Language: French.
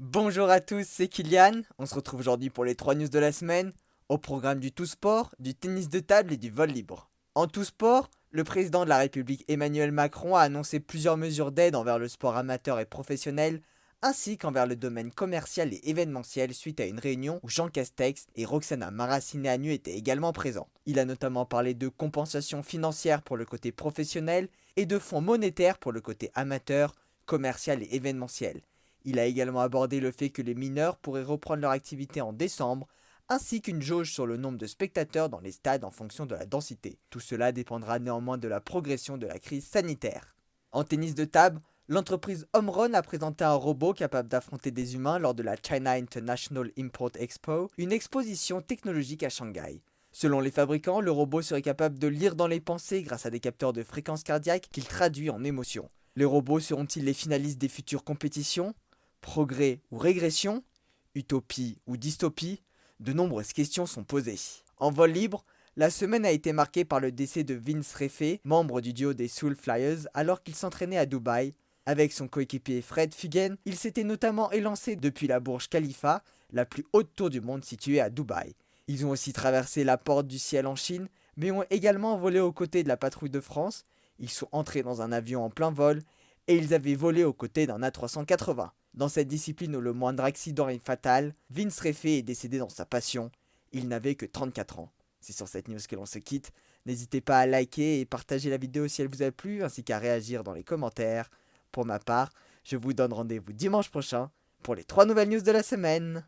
Bonjour à tous, c'est Kylian. On se retrouve aujourd'hui pour les 3 news de la semaine, au programme du tout sport, du tennis de table et du vol libre. En tout sport, le président de la République Emmanuel Macron a annoncé plusieurs mesures d'aide envers le sport amateur et professionnel, ainsi qu'envers le domaine commercial et événementiel suite à une réunion où Jean Castex et Roxana Maracineanu étaient également présents. Il a notamment parlé de compensation financière pour le côté professionnel et de fonds monétaires pour le côté amateur, commercial et événementiel. Il a également abordé le fait que les mineurs pourraient reprendre leur activité en décembre, ainsi qu'une jauge sur le nombre de spectateurs dans les stades en fonction de la densité. Tout cela dépendra néanmoins de la progression de la crise sanitaire. En tennis de table, l'entreprise Omron a présenté un robot capable d'affronter des humains lors de la China International Import Expo, une exposition technologique à Shanghai. Selon les fabricants, le robot serait capable de lire dans les pensées grâce à des capteurs de fréquences cardiaques qu'il traduit en émotions. Les robots seront-ils les finalistes des futures compétitions? Progrès ou régression? Utopie ou dystopie? De nombreuses questions sont posées. En vol libre, la semaine a été marquée par le décès de Vince Refé, membre du duo des Soul Flyers, alors qu'il s'entraînait à Dubaï. Avec son coéquipier Fred Fugen, il s'était notamment élancé depuis la Burj Khalifa, la plus haute tour du monde située à Dubaï. Ils ont aussi traversé la porte du ciel en Chine, mais ont également volé aux côtés de la patrouille de France. Ils sont entrés dans un avion en plein vol et ils avaient volé aux côtés d'un A380. Dans cette discipline où le moindre accident est fatal, Vince Refé est décédé dans sa passion. Il n'avait que 34 ans. C'est sur cette news que l'on se quitte. N'hésitez pas à liker et partager la vidéo si elle vous a plu, ainsi qu'à réagir dans les commentaires. Pour ma part, je vous donne rendez-vous dimanche prochain pour les 3 nouvelles news de la semaine.